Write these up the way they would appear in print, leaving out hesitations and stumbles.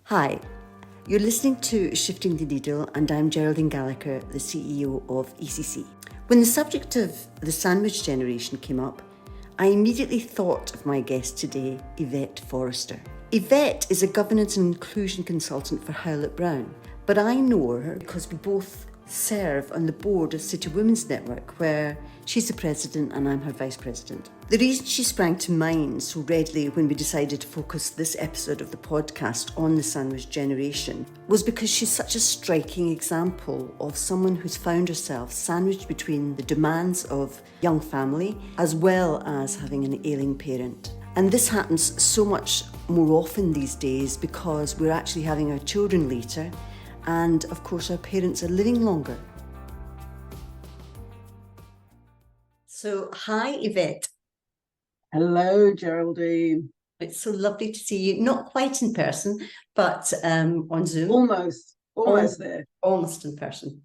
Hi, you're listening to Shifting the Needle, and I'm Geraldine Gallacher, the CEO of ECC. When the subject of the sandwich generation came up, I immediately thought of my guest today, Yvette Forrester. Yvette is a governance and inclusion consultant for Howlett Brown, but I know her because we both serve on the board of City Women's Network, where she's the president and I'm her vice president. The reason she sprang to mind so readily when we decided to focus this episode of the podcast on the sandwich generation was because she's such a striking example of someone who's found herself sandwiched between the demands of young family as well as having an ailing parent. And this happens so much more often these days because we're actually having our children later, and of course our parents are living longer. So, hi Yvette. Hello, Geraldine. It's so lovely to see you, not quite in person, but on Zoom. Almost there. Almost in person.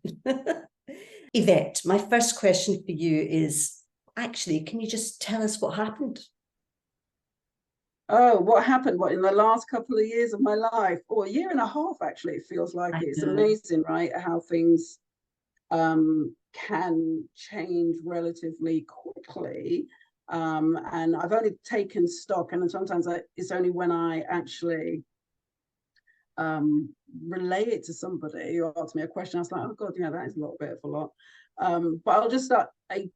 Yvette, my first question for you is, actually, can you just tell us what happened? Oh, what happened? What, in the last couple of years of my life? Or a year and a half, actually, it feels like. It's amazing, right? How things can change relatively quickly. And I've only taken stock, and sometimes it's only when I actually relay it to somebody or ask me a question, I was like, oh God, yeah, that is a little bit of a lot. But I'll just start a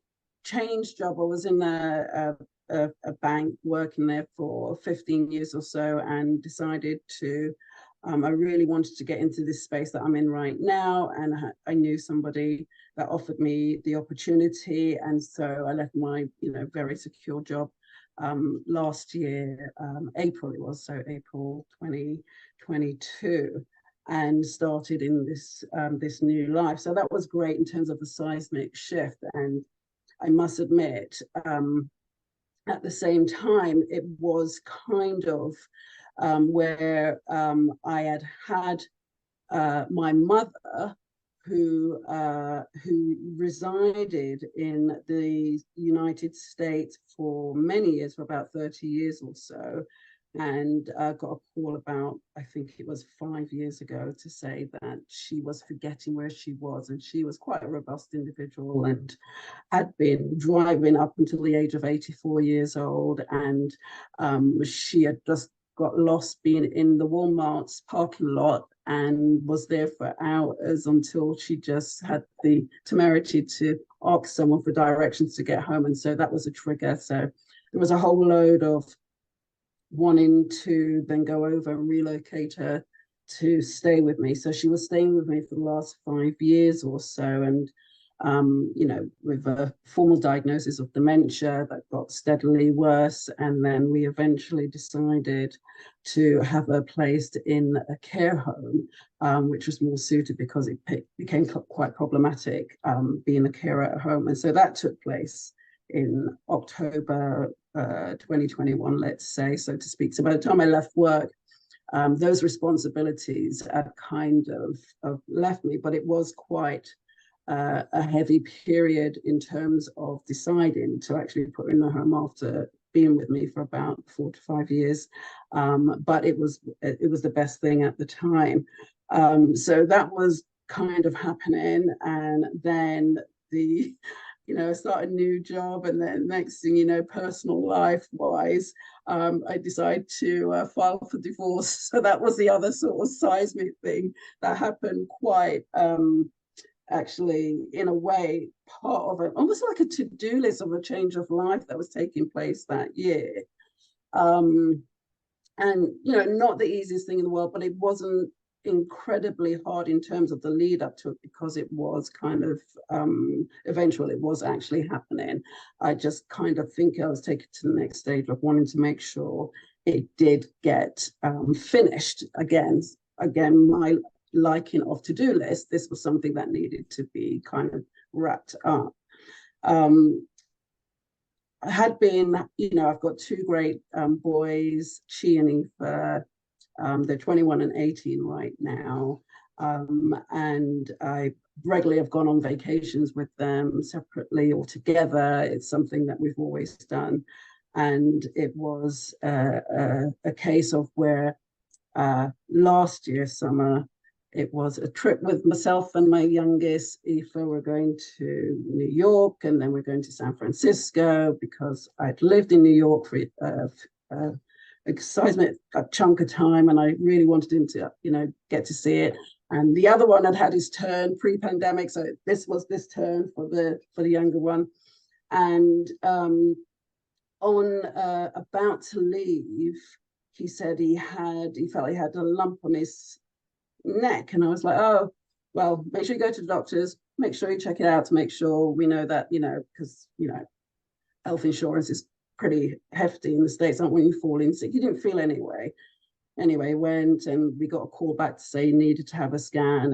change job. I was in a bank working there for 15 years or so, and decided to I really wanted to get into this space that I'm in right now, and I knew somebody that offered me the opportunity, and so I left my very secure job last year, April it was, so April 2022, and started in this new life. So that was great in terms of the seismic shift, and I must admit, at the same time, it was kind of where I had my mother, who resided in the United States for many years, for about 30 years or so, and got a call about, I think it was 5 years ago, to say that she was forgetting where she was, and she was quite a robust individual and had been driving up until the age of 84 years old, and she had just got lost being in the Walmart's parking lot and was there for hours until she just had the temerity to ask someone for directions to get home. And so that was a trigger. So there was a whole load of wanting to then go over and relocate her to stay with me. So she was staying with me for the last 5 years or so, and with a formal diagnosis of dementia that got steadily worse. And then we eventually decided to have her placed in a care home, which was more suited because it became quite problematic being a carer at home. And so that took place in October 2021, let's say, so to speak. So by the time I left work, those responsibilities had kind of left me, but it was quite a heavy period in terms of deciding to actually put her in a home after being with me for about 4 to 5 years. But it was the best thing at the time. So that was kind of happening, and then I started a new job, and then next thing you know, personal life wise, I decided to file for divorce. So that was the other sort of seismic thing that happened quite actually, in a way, part of it, almost like a to-do list of a change of life that was taking place that year. And not the easiest thing in the world, but it wasn't incredibly hard in terms of the lead up to it, because it was kind of eventually it was actually happening. I just kind of think I was taken to the next stage of wanting to make sure it did get finished. Again, my liking of to-do list, this was something that needed to be kind of wrapped up. I had been, I've got 2 great boys, Chi and Aoife. They're 21 and 18 right now. And I regularly have gone on vacations with them separately or together. It's something that we've always done. And it was a case of where last year summer, it was a trip with myself and my youngest, Aoife. We're going to New York, and then we're going to San Francisco because I'd lived in New York for a seismic chunk of time, and I really wanted him to, get to see it. And the other one had his turn pre-pandemic, so this was this turn for the younger one. And on about to leave, he said he felt he had a lump on his neck, and I was like, oh, well, make sure you go to the doctors, make sure you check it out to make sure we know that, because health insurance is pretty hefty in the States, aren't when you fall in sick. You didn't feel anyway. Anyway, went, and we got a call back to say he needed to have a scan,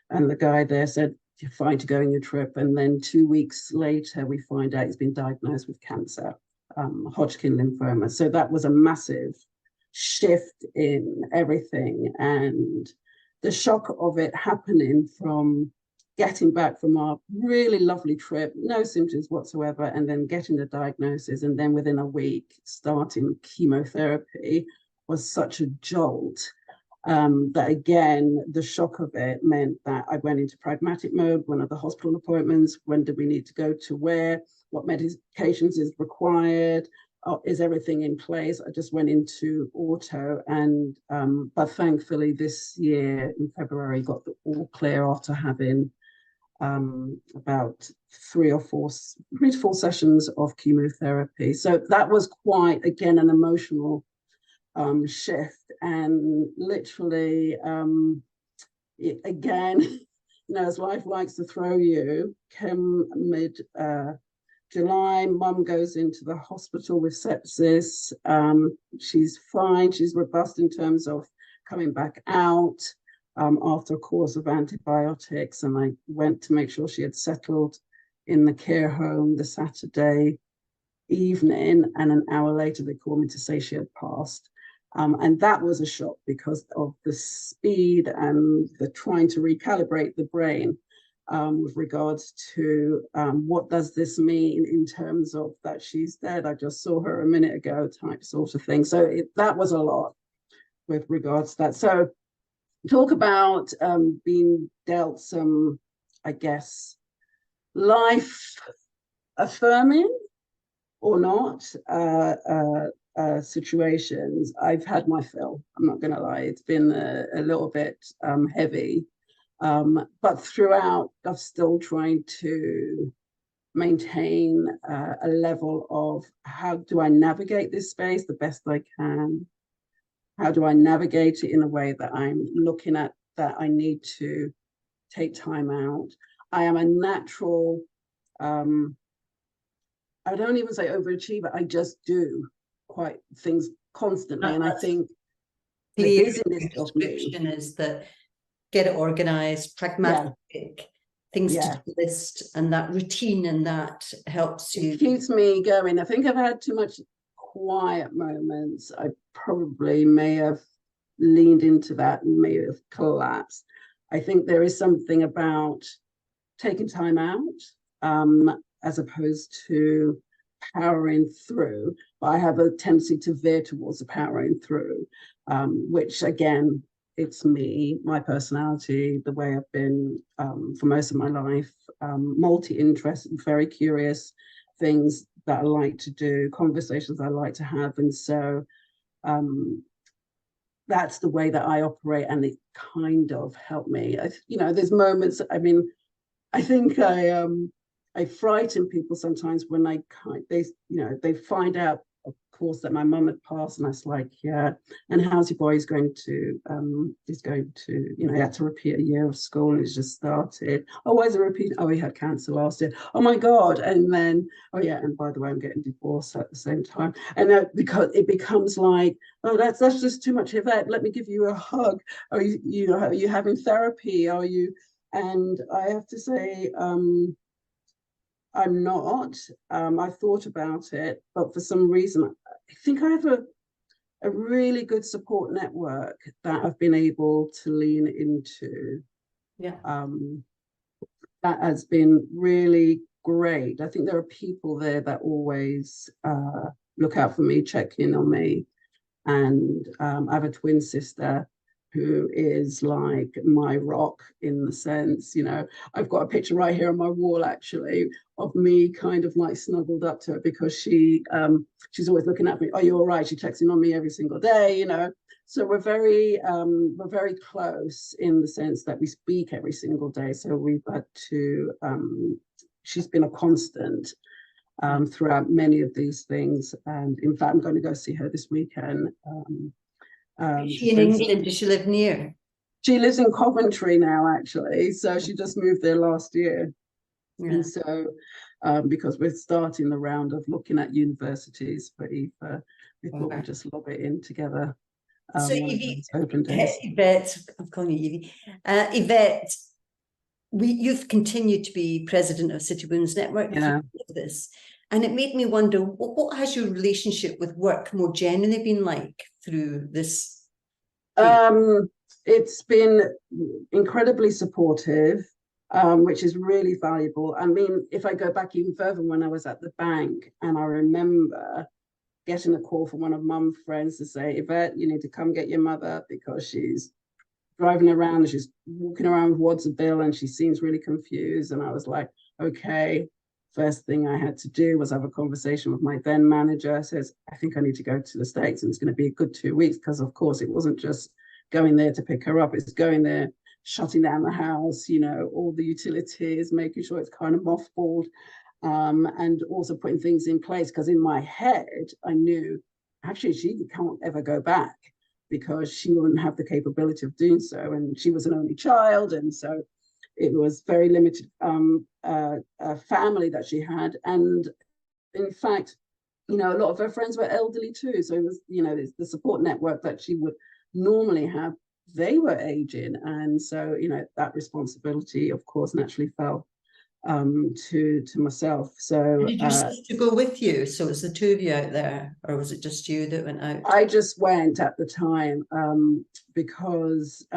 and the guy there said, you're fine to go on your trip. And then 2 weeks later, we find out he's been diagnosed with cancer, Hodgkin lymphoma. So that was a massive shift in everything, and the shock of it happening from getting back from our really lovely trip, no symptoms whatsoever, and then getting the diagnosis, and then within a week starting chemotherapy was such a jolt, that again, the shock of it meant that I went into pragmatic mode. One of the hospital appointments, when did we need to go to where, what medications is required, is everything in place? I just went into auto, and but thankfully this year in February got the all clear after having about 3 to 4 sessions of chemotherapy. So that was quite, again, an emotional shift, and literally again, as life likes to throw you, came mid July, mum goes into the hospital with sepsis. She's fine. She's robust in terms of coming back out after a course of antibiotics. And I went to make sure she had settled in the care home the Saturday evening. And an hour later, they called me to say she had passed. And that was a shock because of the speed and the trying to recalibrate the brain. With regards to what does this mean in terms of that she's dead, I just saw her a minute ago type sort of thing. So that was a lot with regards to that. So talk about being dealt some, I guess, life affirming or not situations. I've had my fill, I'm not going to lie. It's been a little bit heavy. But throughout, I'm still trying to maintain a level of how do I navigate this space the best I can? How do I navigate it in a way that I'm looking at that I need to take time out? I am a natural, I don't even say overachiever, I just do quite things constantly. And I think the busyness of me is that get it organized, pragmatic, things to list, and that routine, and that helps you. It keeps me going. I think I've had too much quiet moments. I probably may have leaned into that and may have collapsed. I think there is something about taking time out as opposed to powering through. But I have a tendency to veer towards the powering through, which again, it's me, my personality, the way I've been for most of my life, multi-interest, very curious, things that I like to do, conversations I like to have. And so that's the way that I operate, and it kind of helped me. There's moments, I think I frighten people sometimes when they find out, of course, that my mum had passed, and I was like, yeah, and how's your boy? He's going to, he had to repeat a year of school, and he's just started. Oh, why is it repeat? Oh, he had cancer last year. Oh my God. And then, oh yeah, and by the way, I'm getting divorced at the same time. And because it becomes like, oh, that's just too much, Yvette. Let me give you a hug. Are you having therapy? Are you? And I have to say, I'm not. I thought about it, but for some reason, I think I have a really good support network that I've been able to lean into. Yeah. That has been really great. I think there are people there that always look out for me, check in on me. And I have a twin sister who is like my rock in the sense, I've got a picture right here on my wall actually of me kind of like snuggled up to her because she's always looking at me. Are you all right? She's texting on me every single day, So we're very close in the sense that we speak every single day. So we've had to. She's been a constant throughout many of these things, and in fact, I'm going to go see her this weekend. Is she in England? Does she live near? She lives in Coventry now, actually. So she just moved there last year. Yeah. And so, because we're starting the round of looking at universities for Eva, we thought we'd just lob it in together. So Yvette, I'm calling you Evie. Yvette, you've continued to be president of City Women's Network. Yeah. This, and it made me wonder, what has your relationship with work more generally been like through this? It's been incredibly supportive, which is really valuable. I mean, if I go back even further, when I was at the bank, and I remember getting a call from one of Mum's friends to say, Yvette, you need to come get your mother because she's driving around and she's walking around with wads of bill and she seems really confused. And I was like, okay. First thing I had to do was have a conversation with my then manager. Says, I think I need to go to the States, and it's going to be a good 2 weeks because, of course, it wasn't just going there to pick her up. It's going there, shutting down the house, all the utilities, making sure it's kind of mothballed, and also putting things in place. Because in my head, I knew actually she can't ever go back because she wouldn't have the capability of doing so. And she was an only child, and so it was very limited family that she had. And in fact, a lot of her friends were elderly too. So it was, the support network that she would normally have, they were aging. And so, that responsibility, of course, naturally fell to myself. So did your sister go with you? So it was the two of you out there, or was it just you that went out? I just went at the time because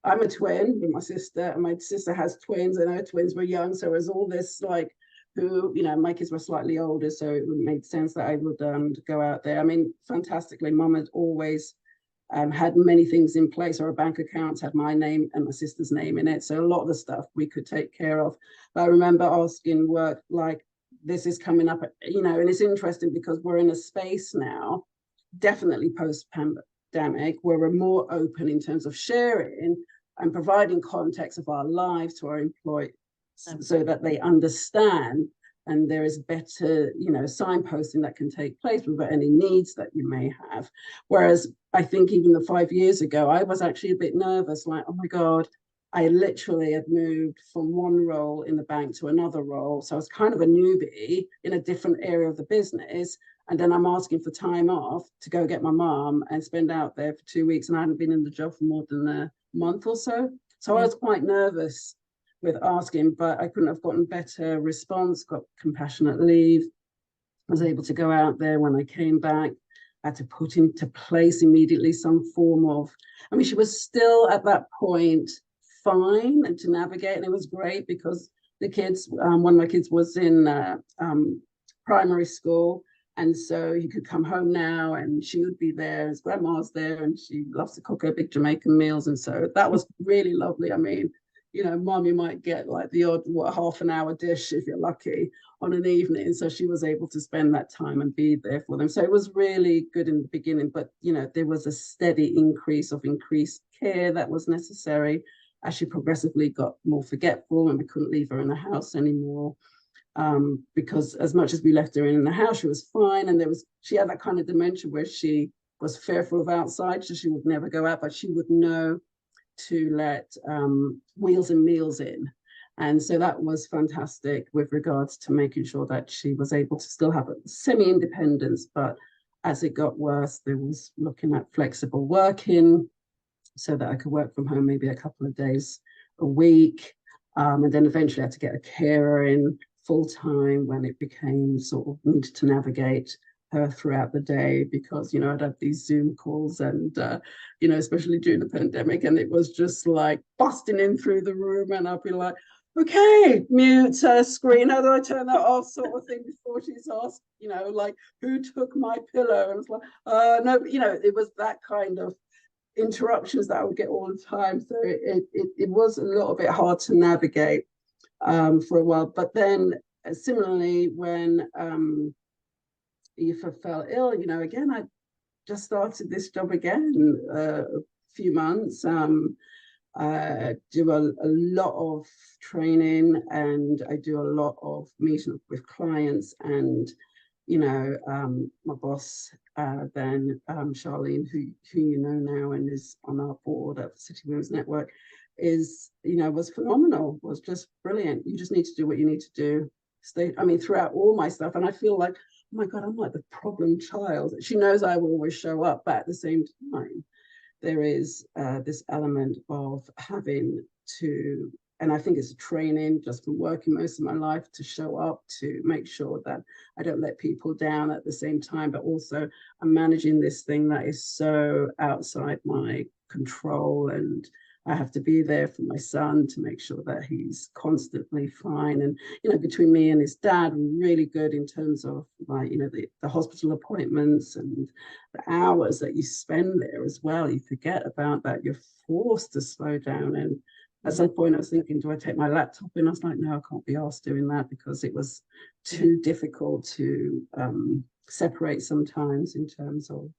I'm a twin with my sister, and my sister has twins, and her twins were young. So it was all this my kids were slightly older, so it made sense that I would go out there. I mean, fantastically, Mum had always had many things in place. Our bank accounts had my name and my sister's name in it. So a lot of the stuff we could take care of. But I remember asking work, like, this is coming up, and it's interesting because we're in a space now, definitely post-pandemic, where we're more open in terms of sharing and providing context of our lives to our employees so that they understand, and there is better, signposting that can take place without any needs that you may have. Whereas I think even 5 years ago, I was actually a bit nervous, like, oh my God, I literally had moved from one role in the bank to another role. So I was kind of a newbie in a different area of the business. And then I'm asking for time off to go get my mom and spend out there for 2 weeks. And I hadn't been in the job for more than a month or so. So I was quite nervous with asking, but I couldn't have gotten better response, got compassionate leave, was able to go out there. When I came back, I had to put into place immediately some form of, I mean, she was still at that point fine and to navigate. And it was great because the kids, one of my kids was in primary school. And so he could come home now and she would be there. His grandma's there and she loves to cook her big Jamaican meals. And so that was really lovely. I mean, Mum, you might get like the odd, half an hour dish if you're lucky on an evening. So she was able to spend that time and be there for them. So it was really good in the beginning, but, there was a steady increase of increased care that was necessary as she progressively got more forgetful and we couldn't leave her in the house anymore. Because as much as we left her in the house, she was fine. And she had that kind of dementia where she was fearful of outside, so she would never go out, but she would know to let wheels and meals in. And so that was fantastic with regards to making sure that she was able to still have a semi-independence. But as it got worse, there was looking at flexible working so that I could work from home maybe a couple of days a week. And then eventually I had to get a carer in full-time when it became sort of needed to navigate her throughout the day because, I'd have these Zoom calls and, especially during the pandemic, and it was just like busting in through the room and I'd be like, okay, mute screen, how do I turn that off, sort of thing, before she's asked, you know, like, who took my pillow? And it's like, no, you know, it was that kind of interruptions that I would get all the time. So it was a little bit hard to navigate for a while. But then similarly, when Aoife fell ill, you know, again, I just started this job again a few months. I do a lot of training, and I do a lot of meeting with clients, and you know, my boss, then Charlene, who you know now and is on our board at the City Women's Network, is, you know, was phenomenal, was just brilliant. You just need to do what you need to do. Stay, I mean, throughout all my stuff, and I feel like, oh my God, I'm like the problem child. She knows I will always show up, but at the same time, there is this element of having to, and I think it's a training just from working most of my life, to show up, to make sure that I don't let people down at the same time, but also I'm managing this thing that is so outside my control, and I have to be there for my son to make sure that he's constantly fine. And, you know, between me and his dad, we're really good in terms of, like, you know, the hospital appointments and the hours that you spend there as well. You forget about that. You're forced to slow down. And at some point I was thinking, do I take my laptop in? I was like, no, I can't be asked doing that, because it was too difficult to separate sometimes in terms of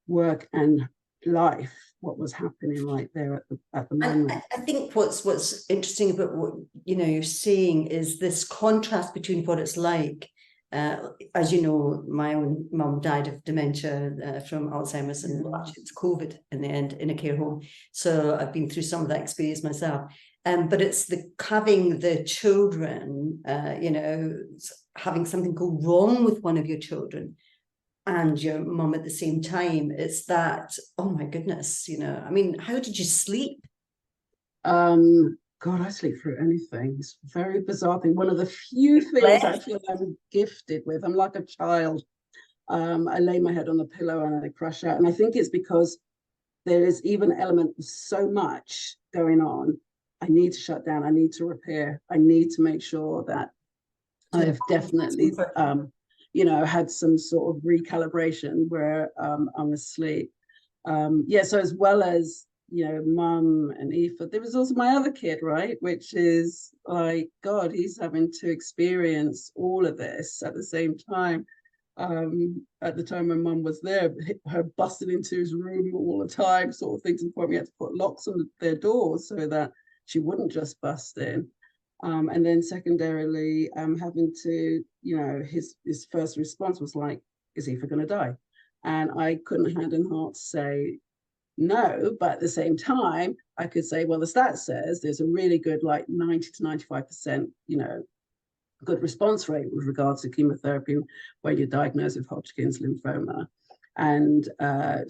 work and life, what was happening right there at the moment. I think what's interesting about what you're saying is this contrast between what it's like. As you know, my own mum died of dementia from Alzheimer's, and it's COVID in the end in a care home. So I've been through some of that experience myself. But it's having the children, having something go wrong with one of your children and your mum at the same time. It's that, oh my goodness, I mean, how did you sleep? God, I sleep through anything. It's a very bizarre thing. One of the few things actually I'm gifted with. I'm like a child. I lay my head on the pillow and I crash out. And I think it's because there is even an element of so much going on. I need to shut down. I need to repair. I need to make sure that I have definitely had some sort of recalibration where I'm asleep. So as well as, mum and Aoife, there was also my other kid, right? Which is like, God, he's having to experience all of this at the same time. At the time when mum was there, her busting into his room all the time, sort of thing, to the point we had to put locks on their doors so that she wouldn't just bust in. And then secondarily, having to, his first response was like, is Aoife going to die? And I couldn't hand in heart say no, but at the same time, I could say, well, the stat says there's a really good, like 90 to 95%, good response rate with regards to chemotherapy when you're diagnosed with Hodgkin's lymphoma. And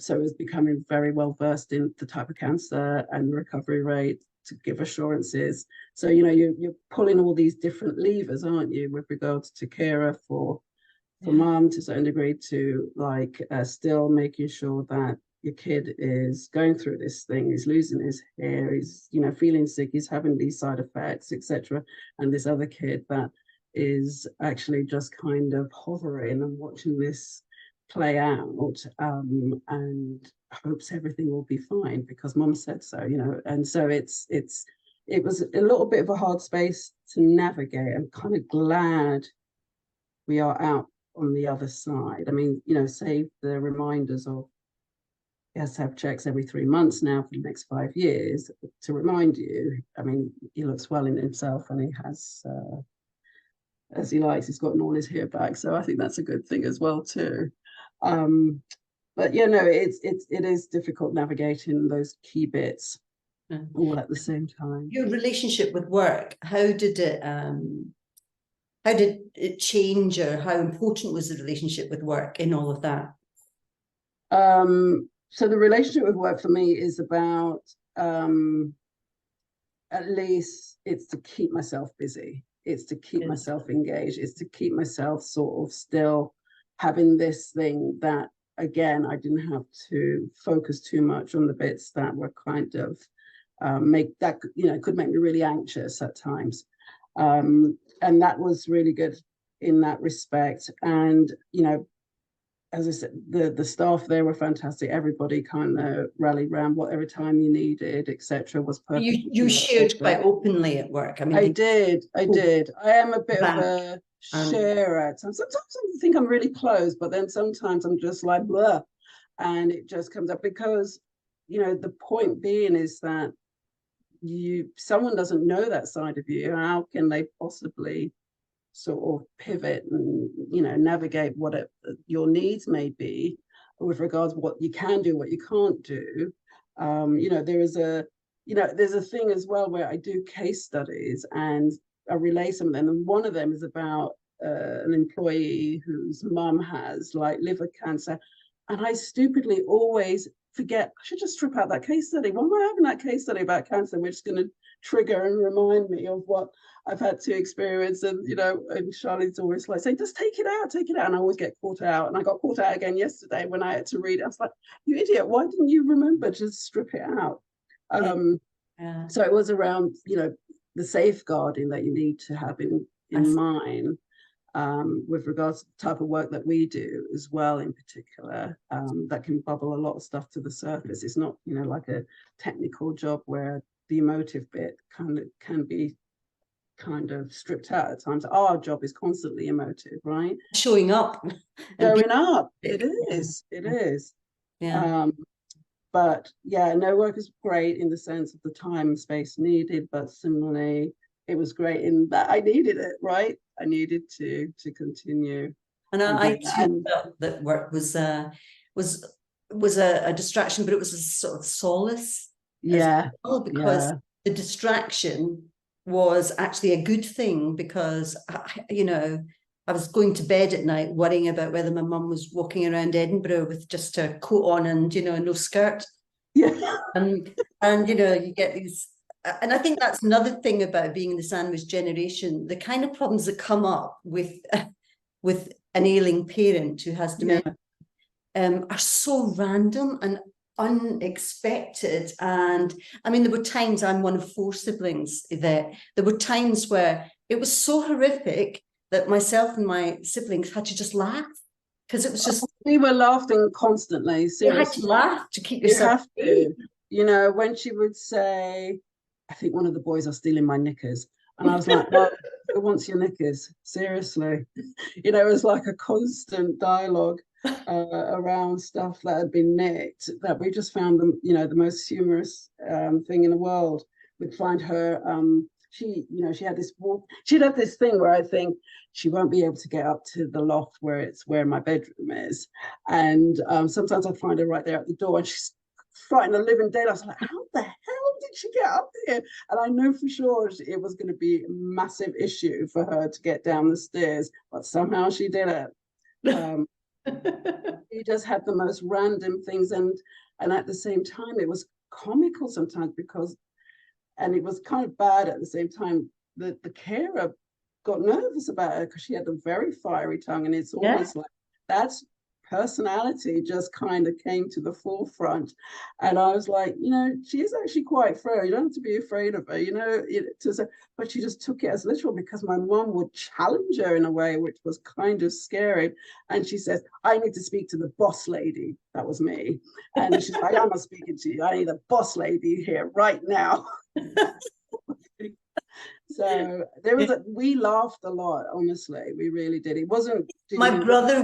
so it's becoming very well versed in the type of cancer and the recovery rate to give assurances. So, you're pulling all these different levers, aren't you, with regards to carer for mom to a certain degree, to still making sure that your kid is going through this thing, he's losing his hair, he's, feeling sick, he's having these side effects, etc. And this other kid that is actually just kind of hovering and watching this play out, and hopes everything will be fine because mum said so, and so it was a little bit of a hard space to navigate. I'm kind of glad we are out on the other side. I mean, save the reminders of he has to have checks every 3 months now for the next 5 years to remind you. I mean, he looks well in himself, and he has, as he likes, he's gotten all his hair back. So I think that's a good thing as well too. But it is difficult navigating those key bits all at the same time. Your relationship with work, how did it change, or how important was the relationship with work in all of that? So the relationship with work for me is about, at least it's to keep myself busy. It's to keep myself engaged. It's to keep myself sort of still having this thing that, again, I didn't have to focus too much on the bits that were kind of make that, could make me really anxious at times. And that was really good in that respect. And, as I said, the staff there were fantastic. Everybody kind of rallied around whatever time you needed, etc. was perfect. You shared quite openly at work. I mean, I did. I am a bit of a sharer. Sometimes I think I'm really close, but then sometimes I'm just like blah, and it just comes up because, the point being is that someone doesn't know that side of you. How can they possibly sort of pivot and navigate what your needs may be with regards to what you can do, what you can't do. There's a thing as well where I do case studies and I relay some of them, and one of them is about an employee whose mum has like liver cancer, and I stupidly always forget I should just strip out that case study. Why am I having that case study about cancer, which is going to trigger and remind me of what I've had to experience? And and Charlotte's always like saying, just take it out, and I always get caught out, and I got caught out again yesterday when I had to read it. I was like, you idiot, why didn't you remember to strip it out? So it was around the safeguarding that you need to have in mind with regards to the type of work that we do as well, in particular, that can bubble a lot of stuff to the surface. It's not like a technical job where the emotive bit can be kind of stripped out at times. Our job is constantly emotive, right? Showing up. It is. Yeah. But yeah, no, work is great in the sense of the time and space needed, but similarly, it was great in that I needed it, right? I needed to continue. And I too felt that work was a distraction, but it was a sort of solace. Well, because the distraction was actually a good thing, because I was going to bed at night worrying about whether my mum was walking around Edinburgh with just a coat on and no skirt. Yeah. And you get these, and I think that's another thing about being in the sandwich generation. The kind of problems that come up with an ailing parent who has dementia are so random and unexpected. And I mean, there were times, I'm one of 4 siblings, that there were times where it was so horrific that myself and my siblings had to just laugh, because it was just, we were laughing constantly. Seriously. You had to laugh to keep yourself. You have to. When she would say, I think one of the boys are stealing my knickers, and I was like, well, who wants your knickers? Seriously. It was like a constant dialogue around stuff that had been nicked, that we just found them, the most humorous thing in the world. We'd find her, she had this thing where I think she won't be able to get up to the loft where my bedroom is. And sometimes I'd find her right there at the door, and she's frightened the living dead. I was like, how the hell did she get up there? And I know for sure it was going to be a massive issue for her to get down the stairs, but somehow she did it. She just had the most random things, and at the same time it was comical sometimes, and it was kind of bad at the same time. The carer got nervous about her because she had a very fiery tongue, and it's almost like that's personality just kind of came to the forefront. And I was like, she is actually quite fair. You don't have to be afraid of her, but she just took it as literal, because my mum would challenge her in a way which was kind of scary. And she says, I need to speak to the boss lady. That was me. And she's like, I'm not speaking to you. I need a boss lady here right now. So we laughed a lot, honestly. We really did. It wasn't. My brother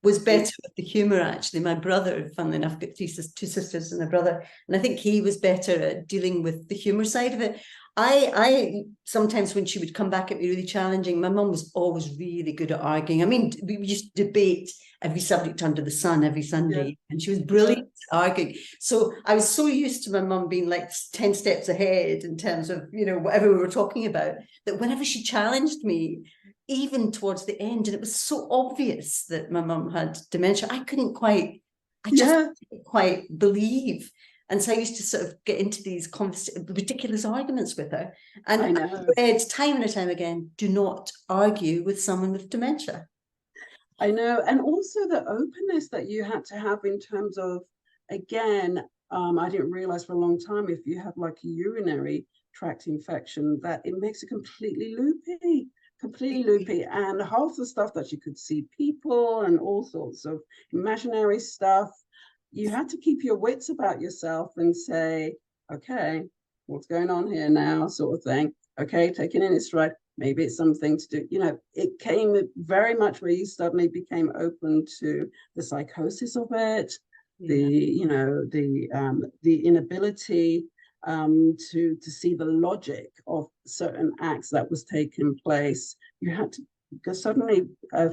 was better with the humour, actually. My brother, funnily enough, got 2 sisters and a brother, and I think he was better at dealing with the humour side of it. I sometimes, when she would come back at me really challenging, my mum was always really good at arguing. I mean, we used to debate every subject under the sun every Sunday, and she was brilliant at arguing. So I was so used to my mum being like 10 steps ahead in terms of, whatever we were talking about, that whenever she challenged me, even towards the end, and it was so obvious that my mum had dementia, I couldn't quite believe. And so I used to sort of get into these ridiculous arguments with her. And I read time and time again, do not argue with someone with dementia. I know. And also the openness that you had to have in terms of, again, I didn't realize for a long time, if you have like a urinary tract infection, that it makes it completely loopy. And half the stuff that you could see people and all sorts of imaginary stuff, you had to keep your wits about yourself and say, okay, what's going on here now, sort of thing. Okay, taking in its stride. Maybe it's something to do, it came very much where you suddenly became open to the psychosis of it, the inability to see the logic of certain acts that was taking place. You had to suddenly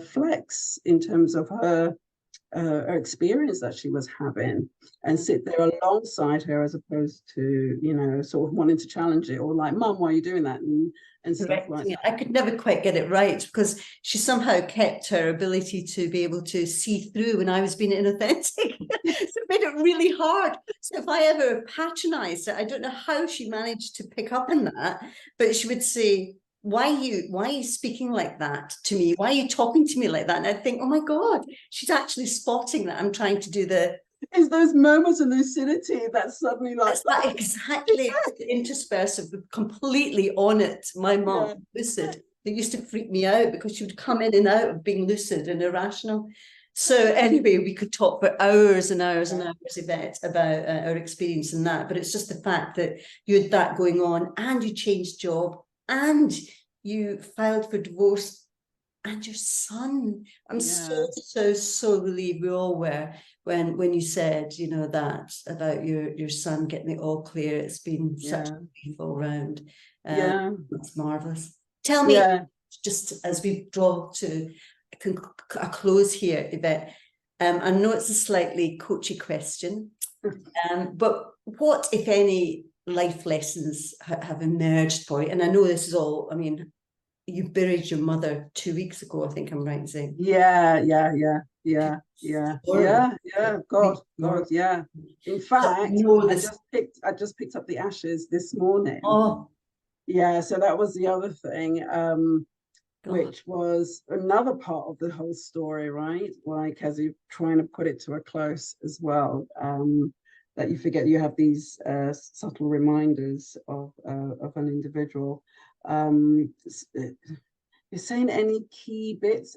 flex in terms of her experience that she was having, and sit there alongside her, as opposed to sort of wanting to challenge it, or like, Mum, why are you doing that, and stuff like that. I could never quite get it right, because she somehow kept her ability to be able to see through when I was being inauthentic. So it made it really hard. So if I ever patronized her, I don't know how she managed to pick up on that, but she would say, why are you speaking like that to me? Why are you talking to me like that? And I'd think, oh my God, she's actually spotting that I'm trying to do it's those moments of lucidity that suddenly, like, that exactly interspersive, completely on it. My mom, lucid, that used to freak me out, because she would come in and out of being lucid and irrational. So anyway, we could talk for hours and hours and hours, Yvette, about our experience in that. But it's just the fact that you had that going on, and you changed job, and you filed for divorce, and your son. I'm so relieved, we all were, when you said, that about your son getting it all clear. It's been such a relief all round. That's marvelous. Tell me, just as we draw to a close here, Yvette, I know it's a slightly coachy question, but what, if any, life lessons have emerged for you? And I know this is all, you buried your mother 2 weeks ago, I think I'm right in saying. Yeah. God, yeah. In fact, I just picked up the ashes this morning. Oh. Yeah, so that was the other thing, which was another part of the whole story, right? Like, as you're trying to put it to a close as well, that you forget you have these subtle reminders of an individual. You're saying any key bits?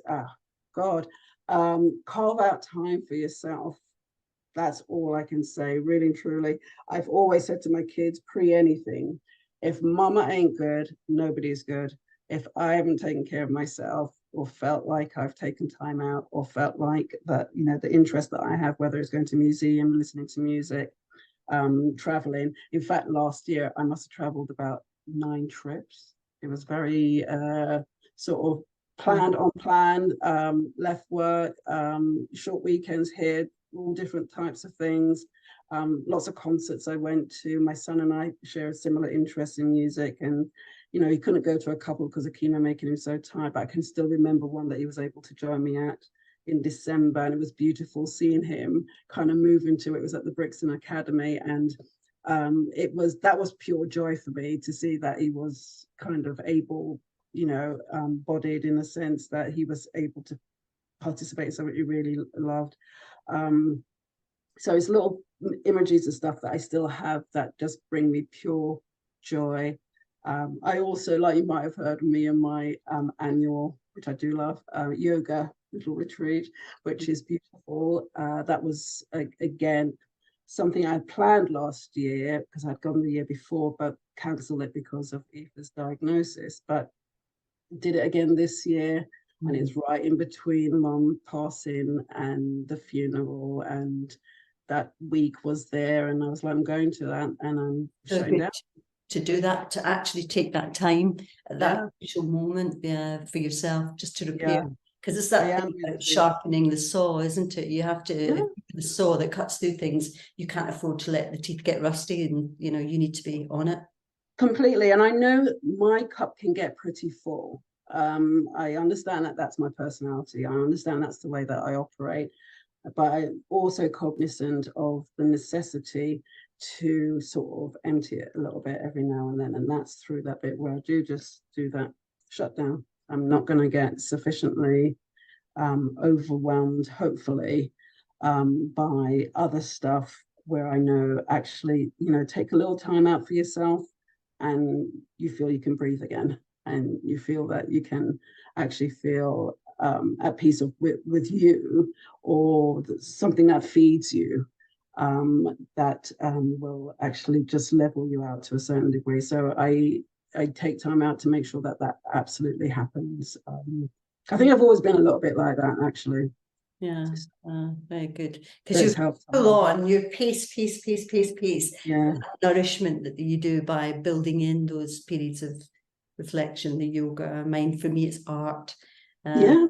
God, carve out time for yourself. That's all I can say, really and truly. I've always said to my kids, pre anything, if mama ain't good, nobody's good. If I haven't taken care of myself, or felt like I've taken time out, or felt like that, the interest that I have, whether it's going to museum, listening to music, traveling. In fact, last year I must have traveled about 9 trips. It was very sort of planned, unplanned, left work, short weekends here, all different types of things. Lots of concerts I went to. My son and I share a similar interest in music, and he couldn't go to a couple because of chemo making him so tired, but I can still remember one that he was able to join me at in December, and it was beautiful seeing him kind of move into it. It was at the Brixton Academy, and that was pure joy for me to see that he was kind of able, bodied, in the sense that he was able to participate in something he really loved. So it's little images and stuff that I still have that just bring me pure joy. I also, like you might have heard, me and my annual, which I do love, yoga little retreat, which is beautiful. That was again something I had planned last year, because I'd gone the year before, but cancelled it because of Aoife's diagnosis. But did it again this year, and it's right in between Mum passing and the funeral, and that week was there, and I was like, I'm going to that, and I'm shutting down. To do that, to actually take that time at that crucial moment for yourself, just to repair. Because it's that thing about sharpening the saw, isn't it? You have to, the saw that cuts through things, you can't afford to let the teeth get rusty, and you need to be on it. Completely. And I know my cup can get pretty full. I understand that that's my personality. I understand that's the way that I operate. But I'm also cognizant of the necessity to sort of empty it a little bit every now and then. And that's through that bit where I do just do that shutdown. I'm not going to get sufficiently overwhelmed, hopefully, by other stuff where I know actually, take a little time out for yourself and you feel you can breathe again, and you feel that you can actually feel at peace with you, or something that feeds you, that will actually just level you out to a certain degree. So I take time out to make sure that that absolutely happens. I think I've always been a little bit like that, actually. Yeah, very good. Because you're full on, you're pace. Yeah. Nourishment that you do by building in those periods of reflection, the yoga. Mine, for me, it's art. Yeah.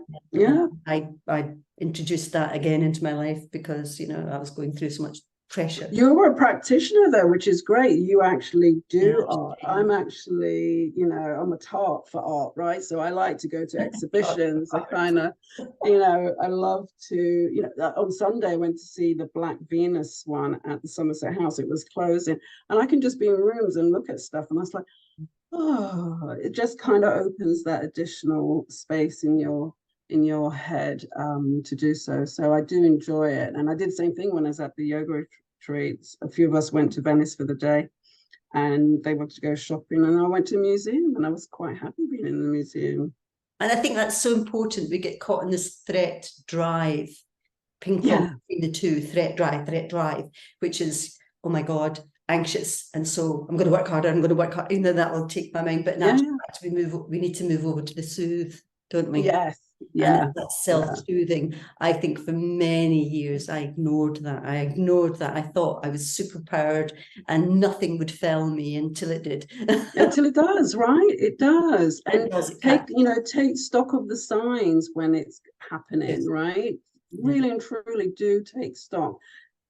I introduced that again into my life because, I was going through so much pressure. You're a practitioner though, which is great. You actually do art. I'm actually, I'm a tart for art, right? So I like to go to exhibitions. I kind of, I love to, on Sunday I went to see the Black Venus one at the Somerset House. It was closing, and I can just be in rooms and look at stuff, and I was like, oh, it just kind of opens that additional space in your head to do so. So I do enjoy it. And I did the same thing when I was at the yoga retreats. A few of us went to Venice for the day, and they wanted to go shopping, and I went to a museum, and I was quite happy being in the museum. And I think that's so important. We get caught in this threat drive, ping pong between the two, threat drive, which is, oh my God, anxious, and so I'm going to work harder, and then that will take my mind. But now we need to move over to the soothe, don't we? Yes. And that's self-soothing. I think for many years I ignored that. I thought I was superpowered and nothing would fell me until it did. Until it does, right? It does. And take stock of the signs when it's happening, right? Really and truly do take stock.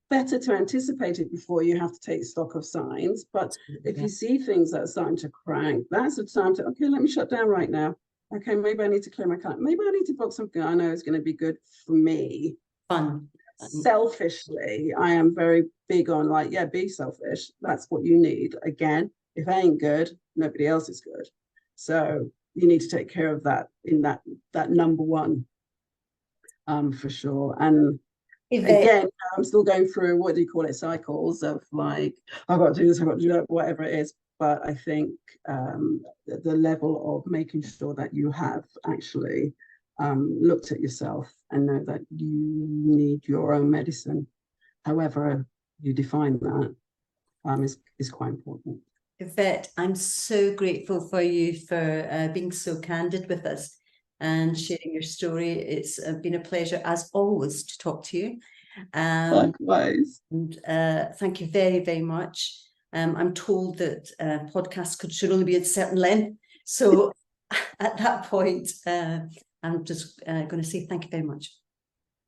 Better to anticipate it before you have to take stock of signs. But if you see things that are starting to crank, that's the time to, okay, let me shut down right now. Okay, maybe I need to clear my calendar. Maybe I need to book something I know is going to be good for me. Fun. Selfishly, I am very big on be selfish. That's what you need. Again, if I ain't good, nobody else is good. So you need to take care of that in that number one, for sure. And again, I'm still going through, what do you call it, cycles of I've got to do this, I've got to do that, whatever it is. But I think the level of making sure that you have actually looked at yourself and know that you need your own medicine, however you define that, is quite important. Yvette, I'm so grateful for you for being so candid with us and sharing your story. It's been a pleasure, as always, to talk to you. Likewise. And thank you very, very much. I'm told that podcasts should only be at a certain length. So at that point, I'm just going to say thank you very much.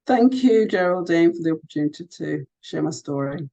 Thank you, Geraldine, for the opportunity to share my story.